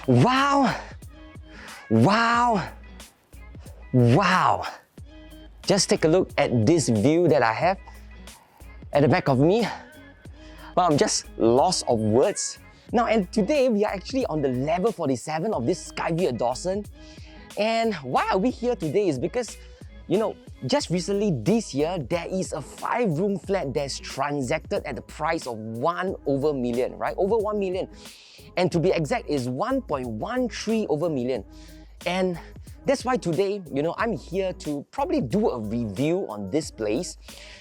Wow! Wow! Wow! Just take a look at this view that I have at the back of me. Well, I'm just lost of words. Now, and today we are actually on the level 47 of this Skyville Dawson. And why are we here today is because, you know, just recently this year, there is a 5-room flat that's transacted at the price of 1/million, right? Over 1 million. And to be exact, is 1.13 over million. And that's why today, you know, I'm here to probably do a review on this place,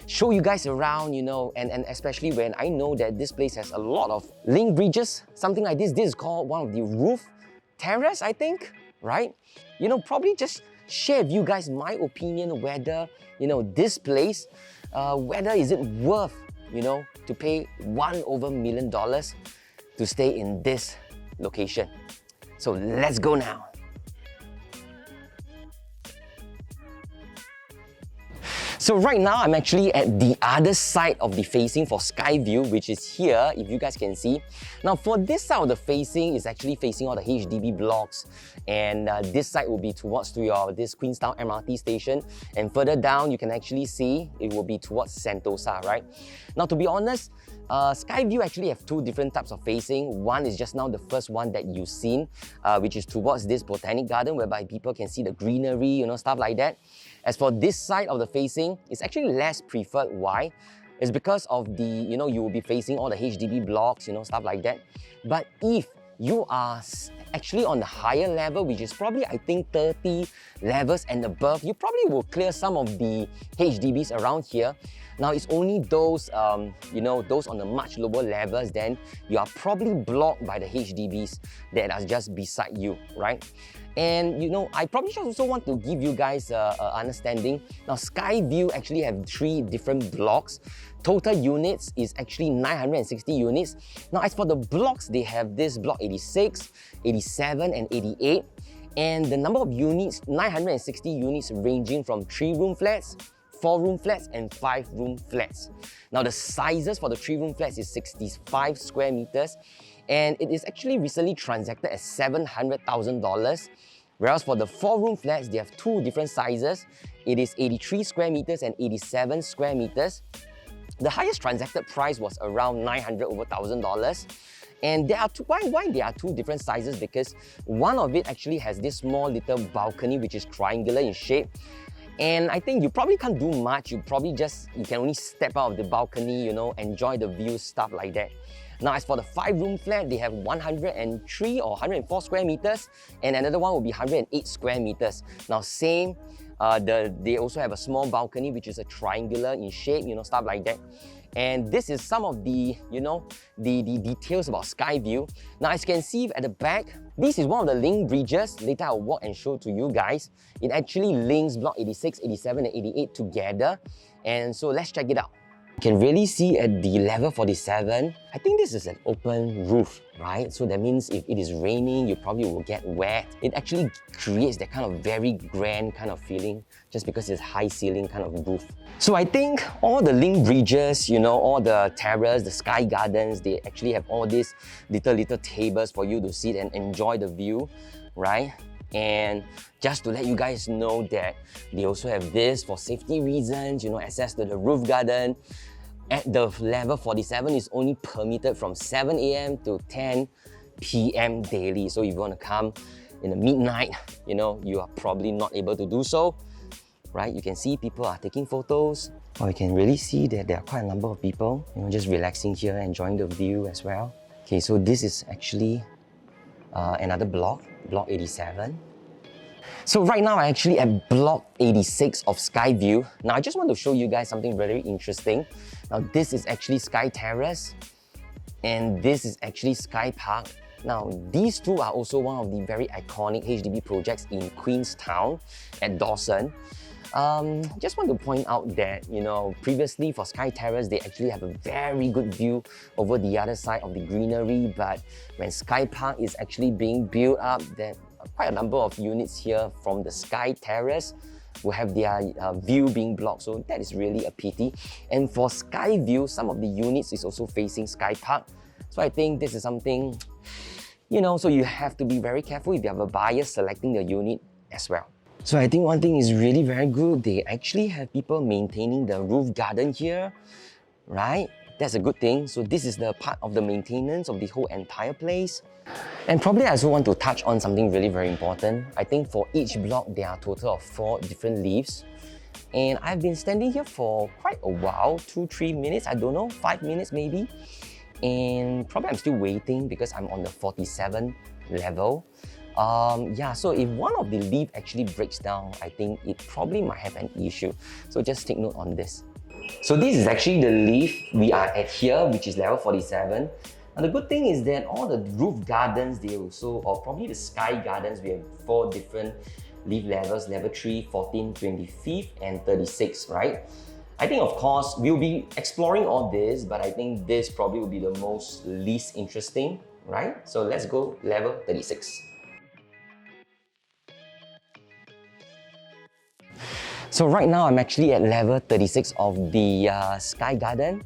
show you guys around, you know, and especially when I know that this place has a lot of link bridges, something like this. This is called one of the roof terrace, I think, right? You know, probably just share with you guys my opinion whether, you know, this place, whether is it worth, you know, to pay $1 million to stay in this location. So let's go now. So right now, I'm actually at the other side of the facing for Skyville, which is here, if you guys can see. Now for this side of the facing, is actually facing all the HDB blocks, and this side will be towards this Queenstown MRT station, and further down, you can actually see it will be towards Sentosa, right? Now to be honest, Skyville actually have two different types of facing. One is just now the first one that you've seen, which is towards this botanic garden, whereby people can see the greenery, you know, stuff like that. As for this side of the facing, it's actually less preferred. Why? It's because of the, you know, you will be facing all the HDB blocks, you know, stuff like that. But if you are actually on the higher level, which is probably, I think, 30 levels and above, you probably will clear some of the HDBs around here. Now, it's only those, you know, those on the much lower levels, then you are probably blocked by the HDBs that are just beside you, right? And you know, I probably also want to give you guys an understanding. Now, Skyville actually have 3 different blocks. Total units is actually 960 units. Now, as for the blocks, they have this block 86, 87, and 88. And the number of units, 960 units ranging from 3-room flats, 4-room flats, and 5-room flats. Now, the sizes for the 3-room flats is 65 square meters. And it is actually recently transacted at $700,000. Whereas for the 4-room flats, they have 2 different sizes. It is 83 square meters and 87 square meters. The highest transacted price was around $900,000. And there are why there are 2 different sizes? Because one of it actually has this small little balcony which is triangular in shape. And I think you probably can't do much. You can only step out of the balcony, you know, enjoy the view, stuff like that. Now, as for the 5-room flat, they have 103 or 104 square meters, and another one will be 108 square meters. Now, same, they also have a small balcony, which is a triangular in shape, you know, stuff like that. And this is some of the, you know, the details about Skyville. Now, as you can see at the back, this is one of the link bridges. Later, I'll walk and show to you guys. It actually links block 86, 87, and 88 together. And so let's check it out. You can really see at the level 47, I think this is an open roof, right? So that means if it is raining, you probably will get wet. It actually creates that kind of very grand kind of feeling just because it's high ceiling kind of roof. So I think all the link bridges, you know, all the terrace, the sky gardens, they actually have all these little tables for you to sit and enjoy the view, right? And just to let you guys know that they also have this for safety reasons, you know, access to the roof garden. At the level 47 is only permitted from 7 AM to 10 PM daily. So if you want to come in the midnight, you know, you are probably not able to do so, right? You can see people are taking photos, or you can really see that there are quite a number of people, you know, just relaxing here, enjoying the view as well. Okay, so this is actually another block, block 87. So right now, I'm actually at block 86 of Skyville. Now, I just want to show you guys something very interesting. Now, this is actually Sky Terrace, and this is actually Sky Park. Now, these 2 are also one of the very iconic HDB projects in Queenstown at Dawson. Just want to point out that, you know, previously for Sky Terrace, they actually have a very good view over the other side of the greenery. But when Sky Park is actually being built up, there are quite a number of units here from the Sky Terrace will have their view being blocked. So that is really a pity. And for Skyville, some of the units is also facing Sky Park. So I think this is something So you have to be very careful if you have a buyer selecting the unit as well. So I think one thing is really very good. They actually have people maintaining the roof garden here, right? That's a good thing. So this is the part of the maintenance of the whole entire place. And probably I also want to touch on something really very important. I think for each block, there are a total of 4 different lifts. And I've been standing here for quite a while, 2-3 minutes, I don't know, 5 minutes maybe. And probably I'm still waiting because I'm on the 47 level. So if one of the lift actually breaks down, I think it probably might have an issue. So just take note on this. So this is actually the lift we are at here, which is level 47. And the good thing is that all the roof gardens, or probably the sky gardens, we have 4 different lift levels, level 3, 14, 25, and 36, right? I think, of course, we'll be exploring all this, but I think this probably will be the least interesting, right? So let's go level 36. So right now, I'm actually at level 36 of the Sky Garden.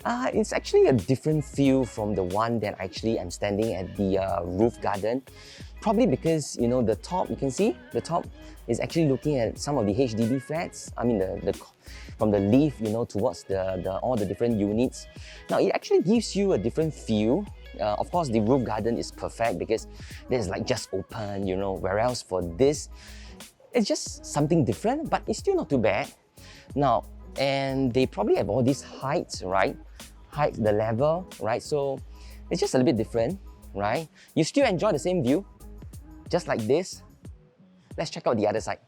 It's actually a different feel from the one that actually I'm standing at the roof garden. Probably because, the top, you can see, the top is actually looking at some of the HDB flats. I mean, from the lift, towards all the different units. Now, it actually gives you a different feel. Of course, the roof garden is perfect because there's like just open, whereas for this, it's just something different, but it's still not too bad. Now, and they probably have all these heights, right? The level, right? So it's just a little bit different, right? You still enjoy the same view, just like this. Let's check out the other side.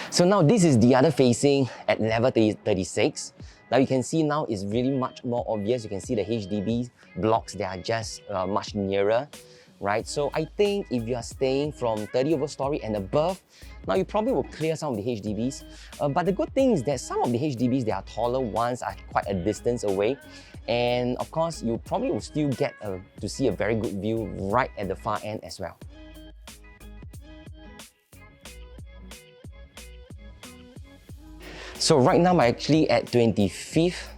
So now this is the other facing at level 36. Now you can see now it's really much more obvious. You can see the HDB blocks, they are just much nearer, right? So I think if you are staying from 30 overstory and above, now you probably will clear some of the HDBs. But the good thing is that some of the HDBs, they are taller ones, are quite a distance away. And of course, you probably will still get to see a very good view right at the far end as well. So right now, I'm actually at 25th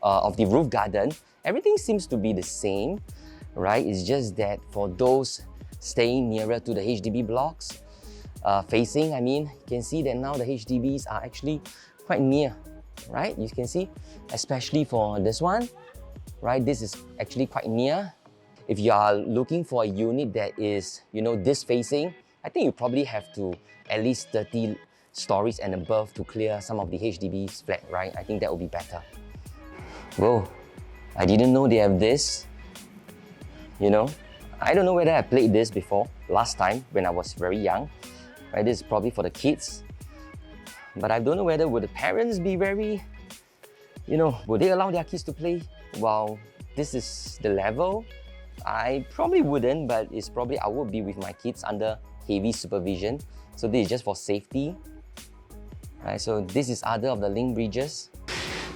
of the roof garden. Everything seems to be the same, right? It's just that for those staying nearer to the HDB blocks, you can see that now the HDBs are actually quite near, right? You can see, especially for this one, right? This is actually quite near. If you are looking for a unit that is, this facing, I think you probably have to at least 30 stories and above to clear some of the HDBs flat, right? I think that will be better. Whoa, I didn't know they have this. I don't know whether I played this before, last time when I was very young. Right, this is probably for the kids. But I don't know whether would the parents be very, would they allow their kids to play while this is the level? I probably wouldn't, but it's probably I would be with my kids under heavy supervision. So this is just for safety. Right, so this is other of the link bridges.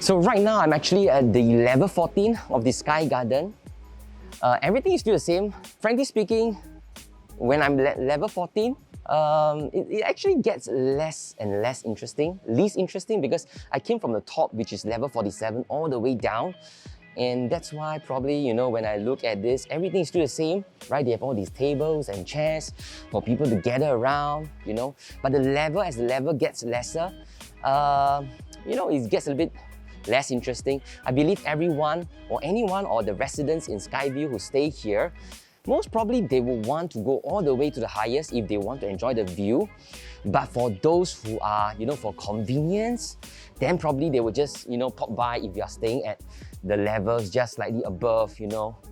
So right now I'm actually at the level 14 of the Sky Garden. Everything is still the same. Frankly speaking, when I'm level 14, it actually gets less and less interesting. Least interesting because I came from the top, which is level 47, all the way down. And that's why probably, when I look at this, everything is still the same, right? They have all these tables and chairs for people to gather around, But as the level gets lesser, it gets a little bit less interesting. I believe everyone or anyone or the residents in Skyville who stay here, most probably they will want to go all the way to the highest if they want to enjoy the view. But for those who are, for convenience, then probably they will just, pop by if you are staying at the levels just slightly above,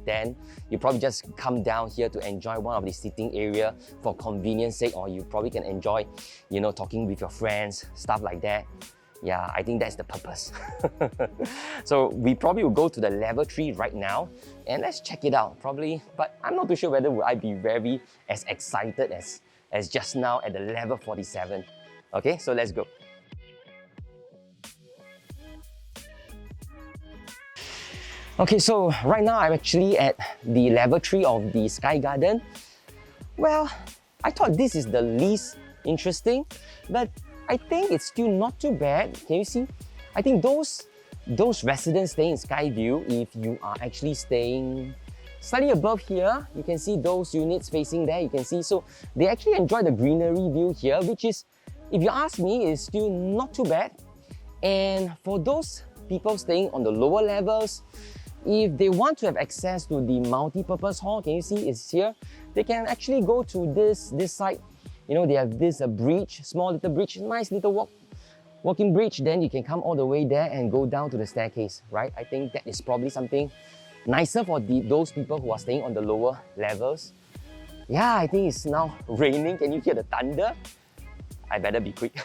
then you probably just come down here to enjoy one of the seating area for convenience sake, or you probably can enjoy, talking with your friends, stuff like that. Yeah, I think that's the purpose. So we probably will go to the level 3 right now and let's check it out probably, but I'm not too sure whether will I be very as excited as just now at the level 47. Okay, so let's go. Okay, so right now I'm actually at the level 3 of the Sky Garden. Well, I thought this is the least interesting, but I think it's still not too bad. Can you see? I think those residents staying in Skyview, if you are actually staying Slightly above here, you can see those units facing there, you can see. So they actually enjoy the greenery view here, which is, if you ask me, is still not too bad. And for those people staying on the lower levels, if they want to have access to the multi-purpose hall, can you see it's here? They can actually go to this side. You know, they have this bridge, small little bridge, nice little walking bridge. Then you can come all the way there and go down to the staircase, right? I think that is probably something nicer for those people who are staying on the lower levels. Yeah, I think it's now raining. Can you hear the thunder? I better be quick.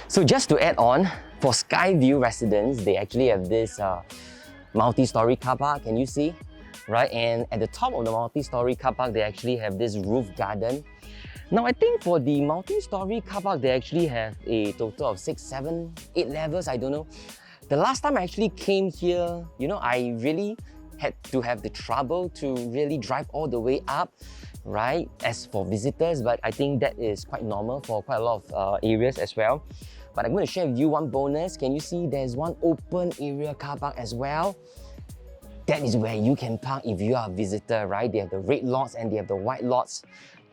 So just to add on, for Skyville residents, they actually have this multi-storey car park, can you see? Right, and at the top of the multi-storey car park, they actually have this roof garden. Now I think for the multi-storey car park, they actually have a total of 6, 7, 8 levels, I don't know. The last time I actually came here, you know, I really had to have the trouble to really drive all the way up, right, as for visitors, but I think that is quite normal for quite a lot of areas as well. But I'm going to share with you one bonus. Can you see there's one open area car park as well? That is where you can park if you are a visitor, right? They have the red lots and they have the white lots.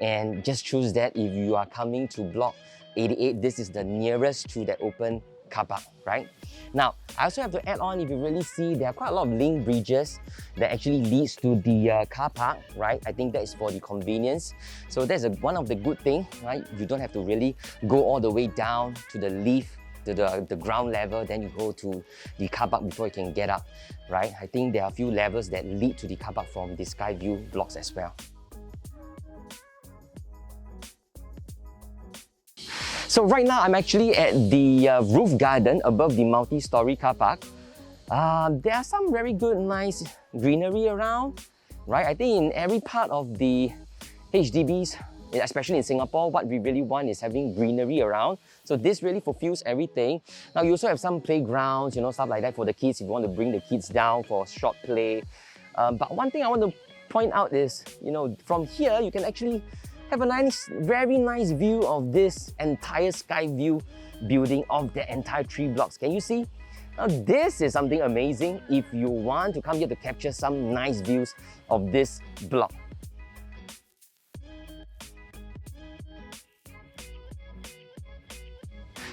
And just choose that if you are coming to block 88. This is the nearest to that open car park, right? Now, I also have to add on, if you really see, there are quite a lot of link bridges that actually leads to the car park, right? I think that is for the convenience. So that's one of the good things, right? You don't have to really go all the way down to the lift, to the ground level, then you go to the car park before you can get up, right? I think there are a few levels that lead to the car park from the Skyville blocks as well. So right now, I'm actually at the roof garden above the multi-storey car park. There are some very good, nice greenery around, right? I think in every part of the HDBs, especially in Singapore, what we really want is having greenery around. So this really fulfills everything. Now you also have some playgrounds, you know, stuff like that for the kids if you want to bring the kids down for short play. But one thing I want to point out is, you know, from here you can actually have a very nice view of this entire Skyville building of the entire 3 blocks. Can you see? Now this is something amazing if you want to come here to capture some nice views of this block.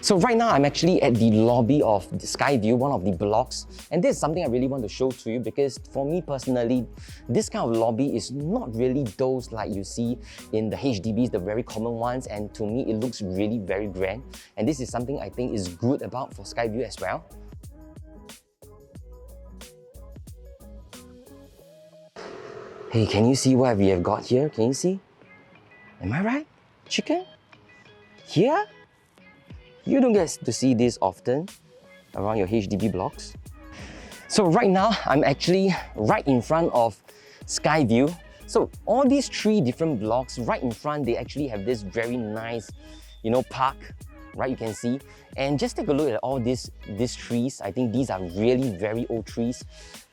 So right now, I'm actually at the lobby of the Skyville, one of the blocks. And this is something I really want to show to you because for me personally, this kind of lobby is not really those like you see in the HDBs, the very common ones. And to me, it looks really very grand. And this is something I think is good about for Skyville as well. Hey, can you see what we have got here? Can you see? Am I right? Chicken? Here? You don't get to see this often around your HDB blocks. So right now, I'm actually right in front of Skyville. So all these 3 different blocks, right in front, they actually have this very nice, you know, park, right? You can see. And just take a look at all these trees. I think these are really very old trees.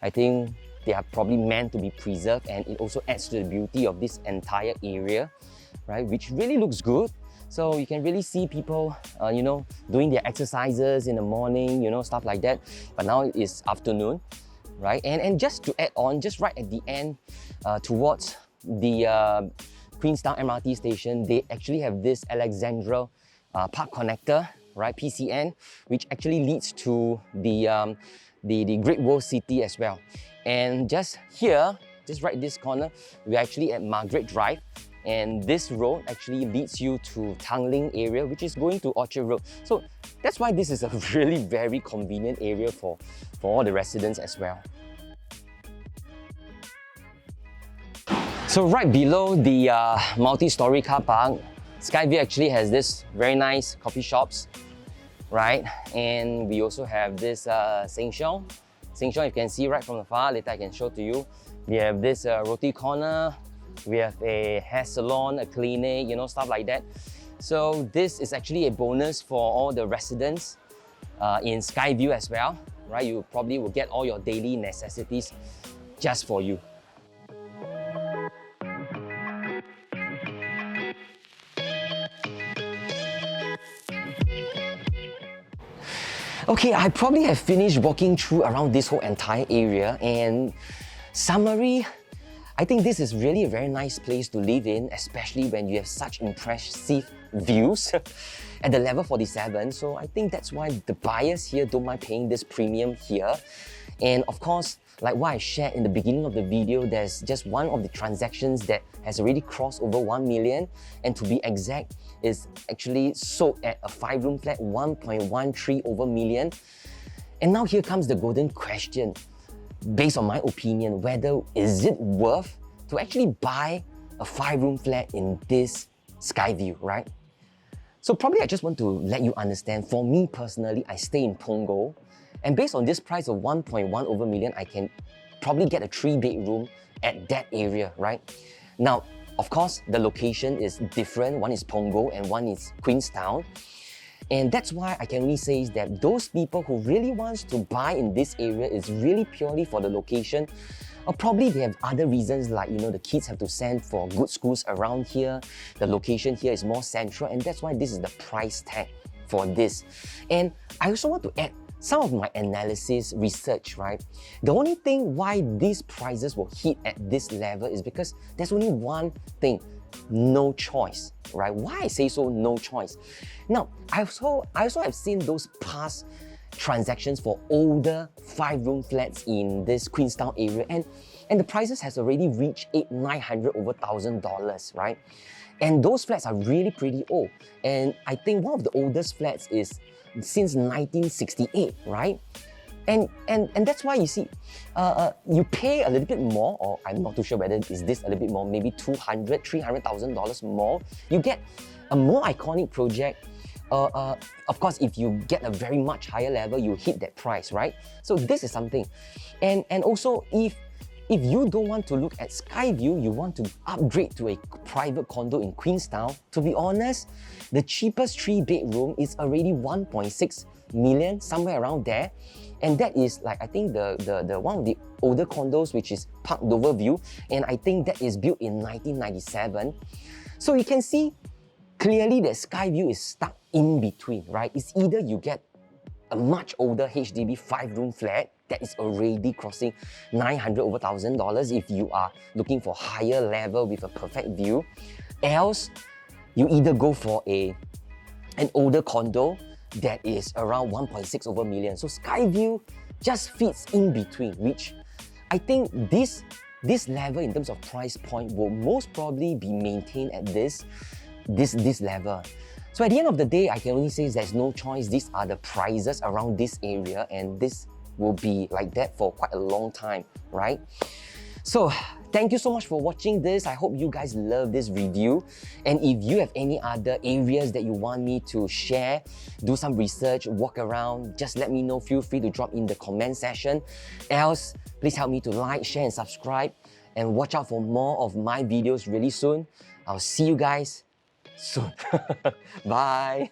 I think they are probably meant to be preserved, and it also adds to the beauty of this entire area, right? Which really looks good. So you can really see people, you know, doing their exercises in the morning, you know, stuff like that. But now it's afternoon, right? And just to add on, just right at the end, towards the Queenstown MRT station, they actually have this Alexandra Park Connector, right? PCN, which actually leads to the Great Wall City as well. And just here, just right this corner, we're actually at Margaret Drive. And this road actually leads you to Tanglin area, which is going to Orchard Road. So that's why this is a really very convenient area for all the residents as well. So right below the multi-storey car park, Skyville actually has this very nice coffee shops, right? And we also have this Sheng Siong. Sheng Siong, you can see right from afar. Later I can show to you. We have this roti corner. We have a hair salon, a clinic, you know, stuff like that. So this is actually a bonus for all the residents in Skyville as well, right? You probably will get all your daily necessities just for you. Okay, I probably have finished walking through around this whole entire area, and summary, I think this is really a very nice place to live in, especially when you have such impressive views at the level 47. So I think that's why the buyers here don't mind paying this premium here. And of course, like what I shared in the beginning of the video, there's just one of the transactions that has already crossed over 1 million, and to be exact, is actually sold at a 5-room flat, 1.13 over million. And now here comes the golden question, based on my opinion, whether is it worth to actually buy a 5-room flat in this Skyville, right? So probably I just want to let you understand, for me personally, I stay in Punggol, and based on this price of 1.1 over million, I can probably get a 3-bedroom at that area, right? Now, of course, the location is different. One is Punggol and one is Queenstown. And that's why I can only say is that those people who really wants to buy in this area is really purely for the location, or probably they have other reasons like, you know, the kids have to send for good schools around here, the location here is more central, and that's why this is the price tag for this. And I also want to add some of my analysis, research, right? The only thing why these prices will hit at this level is because there's only one thing, no choice, right? Why I say so, no choice? Now, I also have seen those past transactions for older 5-room flats in this Queenstown area, and the prices has already reached $800-900 over $1,000, right? And those flats are really pretty old. And I think one of the oldest flats is since 1968, right? And that's why you see, you pay a little bit more, or I'm not too sure whether is this a little bit more, maybe $200,000-300,000 more. You get a more iconic project. Of course, if you get a very much higher level, you hit that price, right? So this is something. And also, if you don't want to look at Skyville, you want to upgrade to a private condo in Queenstown, to be honest, the cheapest 3-bedroom is already 1.6 million, somewhere around there. And that is like, I think the one of the older condos, which is Park Doverview, and I think that is built in 1997. So you can see clearly that Skyville is stuck in between, right? It's either you get a much older HDB 5-room flat that is already crossing $900 over $1,000 if you are looking for higher level with a perfect view, else you either go for an older condo that is around 1.6 over million. So Skyville just fits in between, which I think this level in terms of price point will most probably be maintained at this level. So at the end of the day, I can only say there's no choice. These are the prices around this area, and this will be like that for quite a long time, right? So thank you so much for watching this. I hope you guys love this review. And if you have any other areas that you want me to share, do some research, walk around, just let me know. Feel free to drop in the comment section. Else, please help me to like, share and subscribe, and watch out for more of my videos really soon. I'll see you guys soon. Bye.